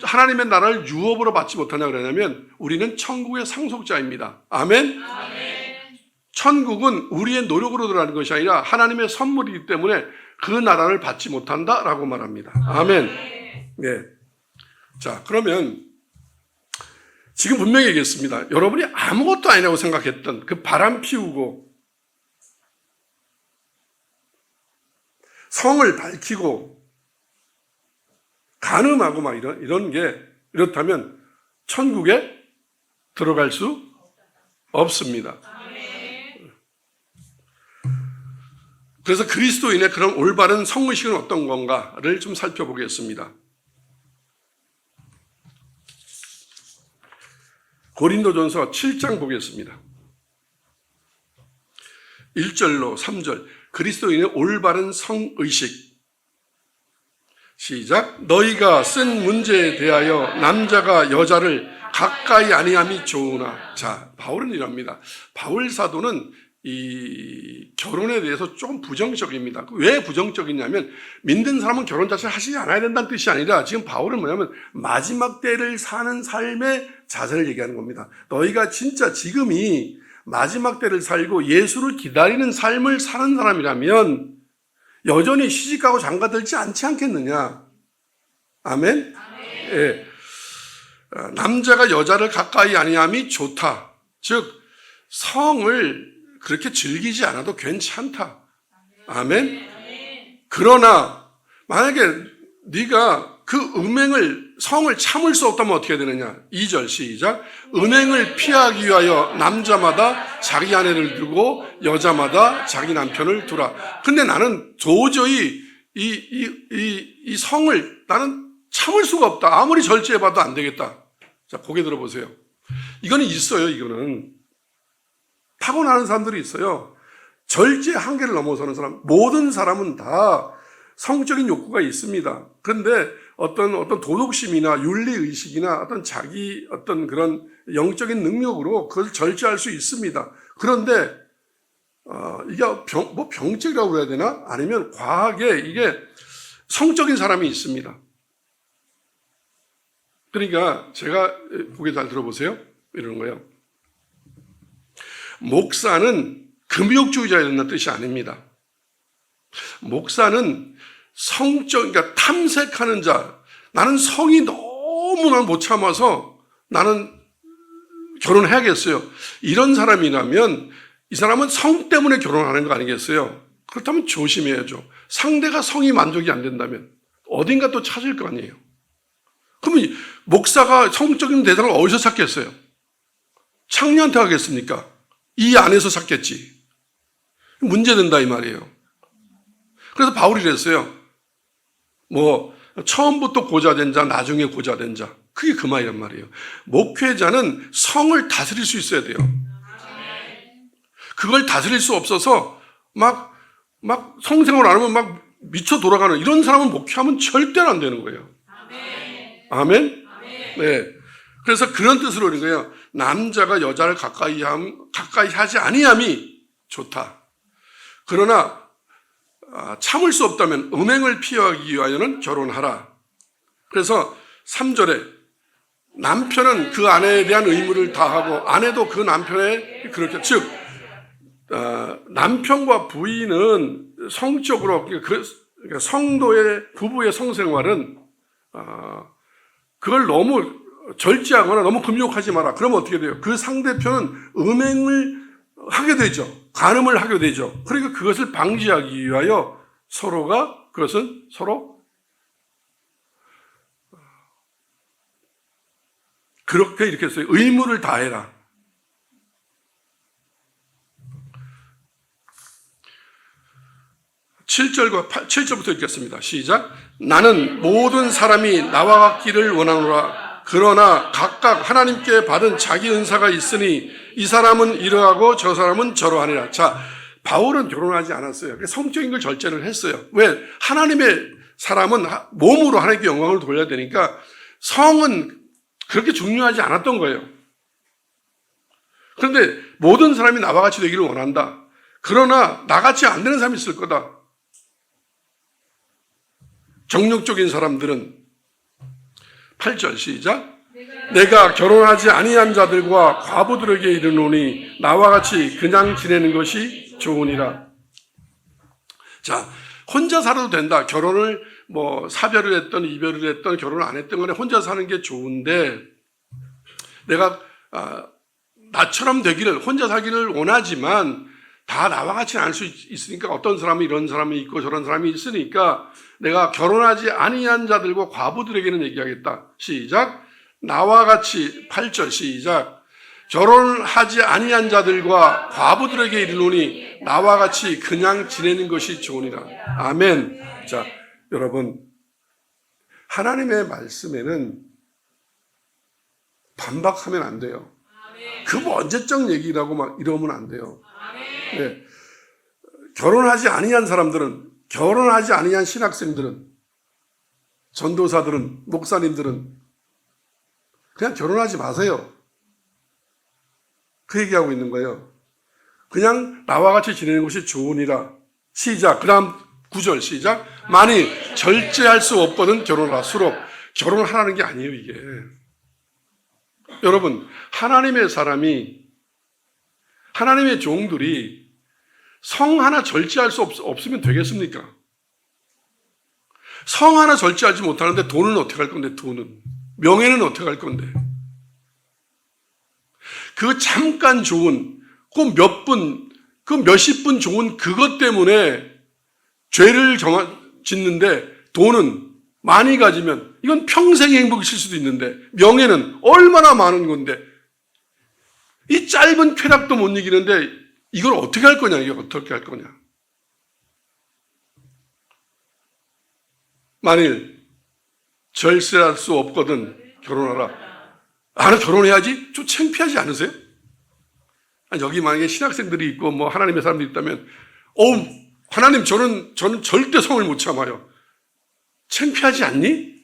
하나님의 나라를 유업으로 받지 못하냐 그러냐면 우리는 천국의 상속자입니다. 아멘? 천국은 우리의 노력으로 들어가는 것이 아니라 하나님의 선물이기 때문에 그 나라를 받지 못한다라고 말합니다. 아멘. 네. 자, 그러면 지금 분명히 얘기했습니다. 여러분이 아무것도 아니라고 생각했던 그 바람 피우고 성을 밝히고 간음하고 막 이런 게 이렇다면 천국에 들어갈 수 없습니다. 그래서 그리스도인의 그런 올바른 성의식은 어떤 건가를 좀 살펴보겠습니다. 고린도전서 7장 보겠습니다. 1절로 3절. 그리스도인의 올바른 성의식. 시작. 너희가 쓴 문제에 대하여 남자가 여자를 가까이 아니함이 좋으나. 자, 바울은 이럽니다. 바울 사도는 이 결혼에 대해서 조금 부정적입니다. 왜 부정적이냐면 믿는 사람은 결혼 자체를 하시지 않아야 된다는 뜻이 아니라 지금 바울은 뭐냐면 마지막 때를 사는 삶의 자세를 얘기하는 겁니다. 너희가 진짜 지금이 마지막 때를 살고 예수를 기다리는 삶을 사는 사람이라면 여전히 시집가고 장가들지 않지 않겠느냐. 아멘? 예. 남자가 여자를 가까이 아니함이 좋다. 즉 성을 그렇게 즐기지 않아도 괜찮다. 아멘? 그러나 만약에 네가 그 성을 참을 수 없다면 어떻게 되느냐. 2절 시작. 음행을 피하기 위하여 남자마다 자기 아내를 두고 여자마다 자기 남편을 두라. 근데 나는 도저히 이 성을 나는 참을 수가 없다. 아무리 절제해봐도 안 되겠다. 자, 고개 들어보세요. 이거는 있어요. 이거는 타고나는 사람들이 있어요. 절제 한계를 넘어서는 사람. 모든 사람은 다 성적인 욕구가 있습니다. 그런데 어떤 도덕심이나 윤리의식이나 어떤 그런 영적인 능력으로 그걸 절제할 수 있습니다. 그런데, 이게 병적이라고 해야 되나? 아니면 과하게 이게 성적인 사람이 있습니다. 그러니까 제가 보기 잘 들어보세요. 이러는 거예요. 목사는 금욕주의자야 된다는 뜻이 아닙니다. 목사는 그러니까 탐색하는 자, 나는 성이 너무나 못 참아서 나는 결혼해야겠어요. 이런 사람이라면 이 사람은 성 때문에 결혼하는 거 아니겠어요? 그렇다면 조심해야죠. 상대가 성이 만족이 안 된다면 어딘가 또 찾을 거 아니에요. 그러면 목사가 성적인 대상을 어디서 찾겠어요? 창녀한테 하겠습니까? 이 안에서 찾겠지. 문제된다 이 말이에요. 그래서 바울이 그랬어요. 처음부터 고자된 자, 나중에 고자된 자. 그게 그 말이란 말이에요. 목회자는 성을 다스릴 수 있어야 돼요. 그걸 다스릴 수 없어서 막 성생활 안 하면 막 미쳐 돌아가는 이런 사람은 목회하면 절대로 안 되는 거예요. 아멘? 네. 그래서 그런 뜻으로 그런 거예요. 남자가 여자를 가까이 하지 아니함이 좋다. 그러나 참을 수 없다면 음행을 피하기 위하여는 결혼하라. 그래서 3절에 남편은 그 아내에 대한 의무를 다하고 아내도 그 남편의 그렇게 즉 남편과 부인은 성적으로 그러니까 성도의 부부의 성생활은 그걸 너무 절제하거나 너무 금욕하지 마라. 그러면 어떻게 돼요? 그 상대편은 음행을 하게 되죠. 간음을 하게 되죠. 그러니까 그것을 방지하기 위하여 그것은 서로 그렇게 이렇게 했어요. 의무를 다해라. 칠절부터 읽겠습니다. 시작. 나는 모든 사람이 나와 같기를 원하노라. 그러나 각각 하나님께 받은 자기 은사가 있으니 이 사람은 이러하고 저 사람은 저러하니라. 자, 바울은 결혼하지 않았어요. 성적인 걸 절제를 했어요. 왜? 하나님의 사람은 몸으로 하나님께 영광을 돌려야 되니까 성은 그렇게 중요하지 않았던 거예요. 그런데 모든 사람이 나와 같이 되기를 원한다. 그러나 나같이 안 되는 사람이 있을 거다. 정욕적인 사람들은 8절 시작. 내가 결혼하지 아니한 자들과 과부들에게 이르노니 나와 같이 그냥 지내는 것이 좋으니라. 자, 혼자 살아도 된다. 결혼을 사별을 했던 이별을 했던 결혼을 안 했던 간에 혼자 사는 게 좋은데 내가 나처럼 되기를 혼자 살기를 원하지만 다 나와 같이는 알 수 있으니까 어떤 사람은 이런 사람이 있고 저런 사람이 있으니까 내가 결혼하지 아니한 자들과 과부들에게는 얘기하겠다. 시작. 나와 같이 8절 시작. 결혼하지 아니한 자들과 과부들에게 이르노니 나와 같이 그냥 지내는 것이 좋으니라. 아멘. 자, 여러분, 하나님의 말씀에는 반박하면 안 돼요. 그 언제적 얘기라고 막 이러면 안 돼요. 네. 결혼하지 아니한 사람들은, 결혼하지 아니한 신학생들은, 전도사들은, 목사님들은 그냥 결혼하지 마세요. 그 얘기하고 있는 거예요. 그냥 나와 같이 지내는 것이 좋으니라. 시작. 그 다음 9절 시작. 만일 절제할 수 없거든 결혼하라. 수록. 결혼하라는 게 아니에요, 이게. 여러분, 하나님의 사람이, 하나님의 종들이 성 하나 절제할 수 없으면 되겠습니까? 성 하나 절제하지 못하는데 돈은 어떻게 할 건데, 돈은. 명예는 어떻게 할 건데. 그 잠깐 좋은, 그 몇 분, 그 몇십 분 좋은 그것 때문에 죄를 짓는데 돈은 많이 가지면 이건 평생의 행복이실 수도 있는데 명예는 얼마나 많은 건데 이 짧은 쾌락도 못 이기는데 이걸 어떻게 할 거냐, 이게 어떻게 할 거냐. 만일 절세할 수 없거든 결혼하라. 나는 결혼해야지? 좀 창피하지 않으세요? 아니, 여기 만약에 신학생들이 있고 하나님의 사람들이 있다면 하나님 저는 절대 성을 못 참아요. 창피하지 않니?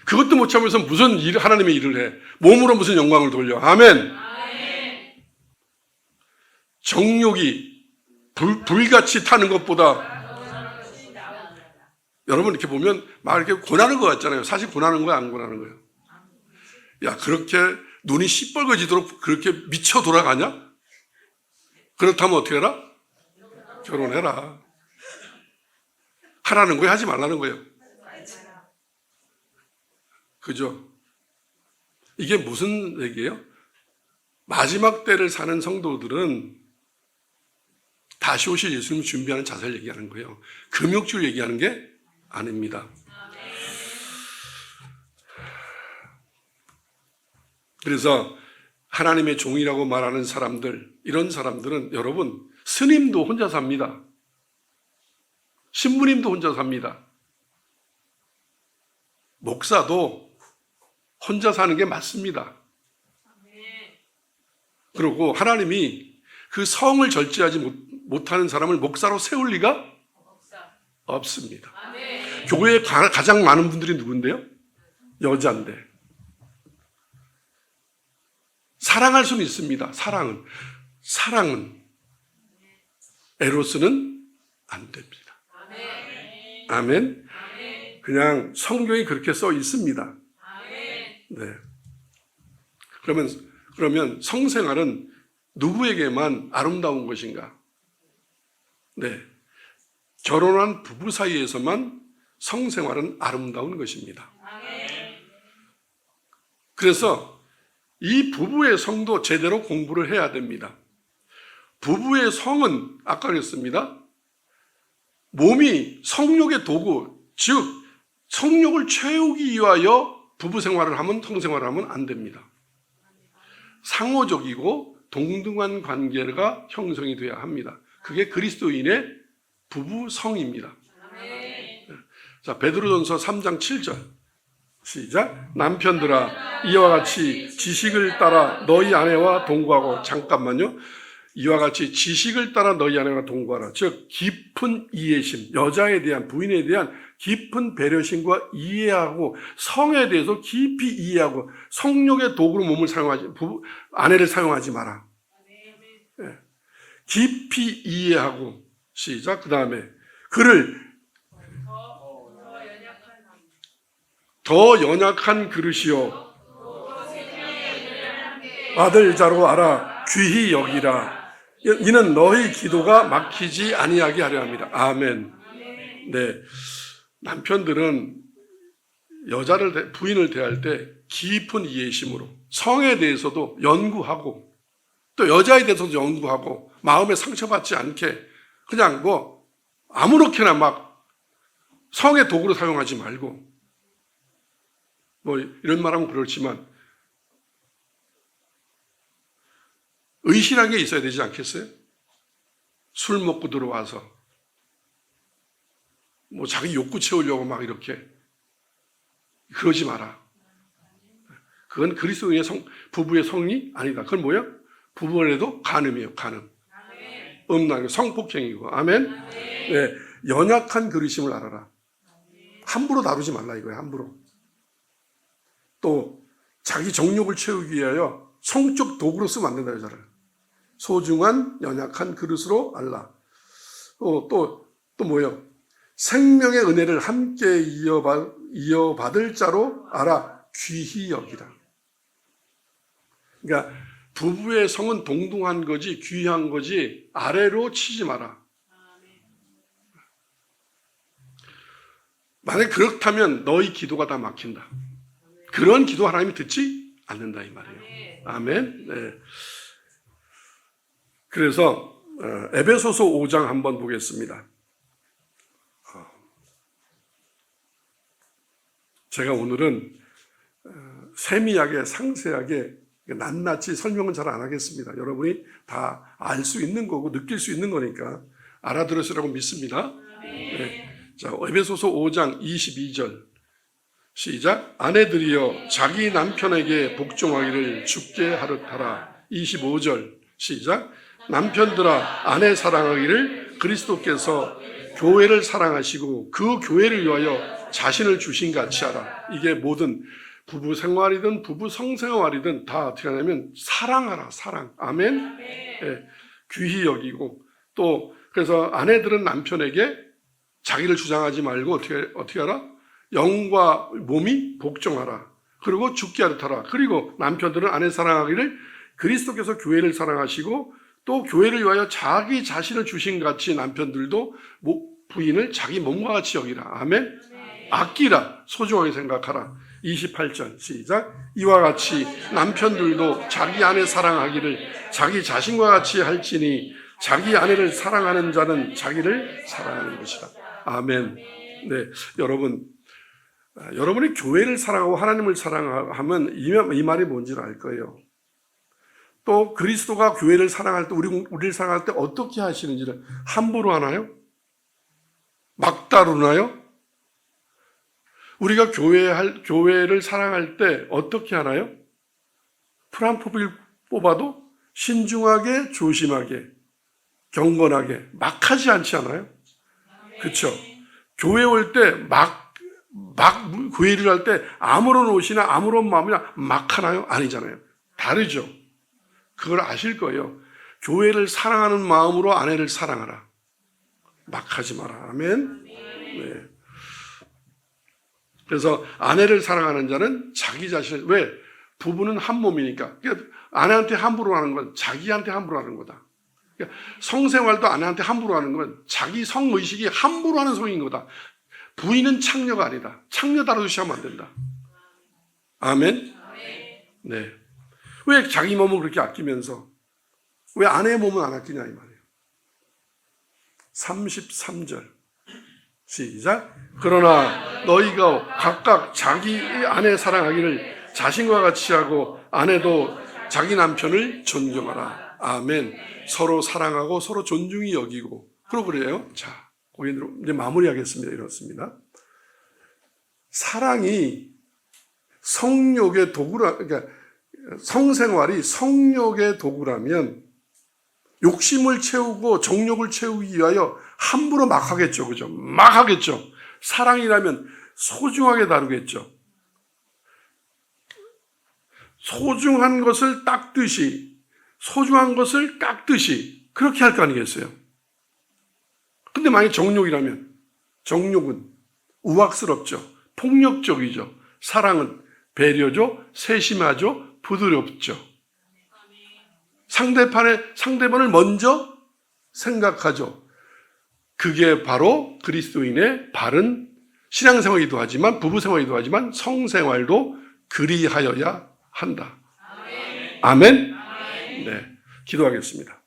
그것도 못 참으면서 무슨 하나님의 일을 해. 몸으로 무슨 영광을 돌려. 아멘. 정욕이 불같이 타는 것보다 여러분 이렇게 보면 막 이렇게 고나는 것 같잖아요. 사실 고나는 거야, 안 고나는 거예요? 야, 그렇게 눈이 시뻘거지도록 그렇게 미쳐 돌아가냐? 그렇다면 어떻게 해라? 결혼해라. 하라는 거예요? 하지 말라는 거예요? 그죠? 이게 무슨 얘기예요? 마지막 때를 사는 성도들은 다시 오실 예수님을 준비하는 자세를 얘기하는 거예요. 금욕주를 얘기하는 게 아닙니다. 그래서 하나님의 종이라고 말하는 사람들, 이런 사람들은 여러분, 스님도 혼자 삽니다. 신부님도 혼자 삽니다. 목사도 혼자 사는 게 맞습니다. 그리고 하나님이 그 성을 절제하지 못하는 사람을 목사로 세울 리가 없습니다. 교회에 가장 많은 분들이 누군데요? 여자인데. 사랑할 수는 있습니다. 사랑은 에로스는 안 됩니다. 아멘. 그냥 성경이 그렇게 써 있습니다. 네. 그러면 성생활은 누구에게만 아름다운 것인가? 네. 결혼한 부부 사이에서만 성생활은 아름다운 것입니다. 그래서 이 부부의 성도 제대로 공부를 해야 됩니다. 부부의 성은 아까 그랬습니다. 몸이 성욕의 도구, 즉 성욕을 채우기 위하여 부부 생활을 하면 성생활을 하면 안 됩니다. 상호적이고 동등한 관계가 형성이 돼야 합니다. 그게 그리스도인의 부부성입니다. 자, 베드로전서 3장 7절 시작. 남편들아 이와 같이 지식을 따라 너희 아내와 동거하고. 잠깐만요. 이와 같이 지식을 따라 너희 아내와 동거하라. 즉 깊은 이해심, 여자에 대한, 부인에 대한 깊은 배려심과 이해하고, 성에 대해서 깊이 이해하고, 성욕의 도구로 몸을 사용하지, 아내를 사용하지 마라. 네. 깊이 이해하고. 시작. 그 다음에 그를 더 연약한 그릇이요 아들 자로 알아 귀히 여기라. 이는 너희 기도가 막히지 아니하게 하려 합니다. 아멘. 네, 남편들은 부인을 대할 때 깊은 이해심으로 성에 대해서도 연구하고, 또 여자에 대해서도 연구하고, 마음에 상처받지 않게 그냥 아무렇게나 막 성의 도구로 사용하지 말고, 이런 말하면 그렇지만 의신한 게 있어야 되지 않겠어요? 술 먹고 들어와서 자기 욕구 채우려고 막 이렇게 그러지 마라. 그건 그리스도인의 부부의 성이 아니다. 그건 뭐야? 부부간에도 간음이에요. 간음. 음란이고 성폭행이고. 아멘. 네, 연약한 그릇임을 알아라. 함부로 다루지 말라 이거예요. 함부로. 또 자기 정욕을 채우기 위하여 성적 도구로 쓰면 안 된다. 여자를 소중한 연약한 그릇으로 알라. 또 뭐예요? 생명의 은혜를 함께 이어받을 자로 알아 귀히 여기라. 그러니까 부부의 성은 동등한 거지, 귀한 거지, 아래로 치지 마라. 만약 그렇다면 너희 기도가 다 막힌다. 그런 기도 하나님이 듣지 않는다 이 말이에요. 아멘. 네. 그래서 에베소서 5장 한번 보겠습니다. 제가 오늘은 세미하게 상세하게 낱낱이 설명은 잘 안 하겠습니다. 여러분이 다 알 수 있는 거고 느낄 수 있는 거니까 알아들으시라고 믿습니다. 네. 자, 에베소서 5장 22절 시작. 아내들이여 자기 남편에게 복종하기를 주께 하듯하라. 25절 시작. 남편들아 아내 사랑하기를 그리스도께서 교회를 사랑하시고 그 교회를 위하여 자신을 주신 같이 하라. 이게 모든 부부 생활이든 부부 성생활이든 다 어떻게 하냐면 사랑하라. 사랑. 아멘. 네. 귀히 여기고, 또 그래서 아내들은 남편에게 자기를 주장하지 말고 어떻게 하라? 영과 몸이 복종하라. 그리고 죽게 하듯하라. 그리고 남편들은 아내 사랑하기를 그리스도께서 교회를 사랑하시고 또 교회를 위하여 자기 자신을 주신 같이 남편들도 부인을 자기 몸과 같이 여기라. 아멘. 아끼라. 소중하게 생각하라. 28절 시작. 이와 같이 남편들도 자기 아내 사랑하기를 자기 자신과 같이 할지니 자기 아내를 사랑하는 자는 자기를 사랑하는 것이다. 아멘. 네, 여러분이 교회를 사랑하고 하나님을 사랑하면 이 말이 뭔지를 알 거예요. 또 그리스도가 교회를 사랑할 때, 우리를 사랑할 때 어떻게 하시는지를 함부로 하나요? 막 다루나요? 우리가 교회를 사랑할 때 어떻게 하나요? 프란포빌 뽑아도 신중하게, 조심하게, 경건하게, 막 하지 않지 않아요? 그렇죠? 교회 올 때 막 교회를 할 때 아무런 옷이나 아무런 마음이나 막 하나요? 아니잖아요. 다르죠. 그걸 아실 거예요. 교회를 사랑하는 마음으로 아내를 사랑하라. 막 하지 마라. 아멘. 네. 그래서 아내를 사랑하는 자는 자기 자신을, 왜? 부부는 한 몸이니까. 그러니까 아내한테 함부로 하는 건 자기한테 함부로 하는 거다. 그러니까 성생활도 아내한테 함부로 하는 건 자기 성의식이 함부로 하는 성인 거다. 부인은 창녀가 아니다. 창녀 다루듯이 하면 안 된다. 아멘? 네. 왜 자기 몸을 그렇게 아끼면서 왜 아내의 몸은 안 아끼냐 이 말이에요. 33절 시작. 그러나 너희가 각각 자기 아내 사랑하기를 자신과 같이 하고 아내도 자기 남편을 존경하라. 아멘. 서로 사랑하고 서로 존중히 여기고 그래요. 자, 고객님들 이제 마무리하겠습니다. 이렇습니다. 사랑이 성욕의 도구라, 그러니까 성생활이 성욕의 도구라면 욕심을 채우고 정욕을 채우기 위하여 함부로 막 하겠죠. 그죠? 막 하겠죠. 사랑이라면 소중하게 다루겠죠. 소중한 것을 닦듯이, 소중한 것을 깎듯이 그렇게 할 거 아니겠어요? 근데 만약 정욕이라면 정욕은 우악스럽죠. 폭력적이죠. 사랑은 배려죠. 세심하죠. 부드럽죠. 상대방을 먼저 생각하죠. 그게 바로 그리스도인의 바른 신앙생활이기도 하지만 부부생활이기도 하지만 성생활도 그리하여야 한다. 아멘. 네, 기도하겠습니다.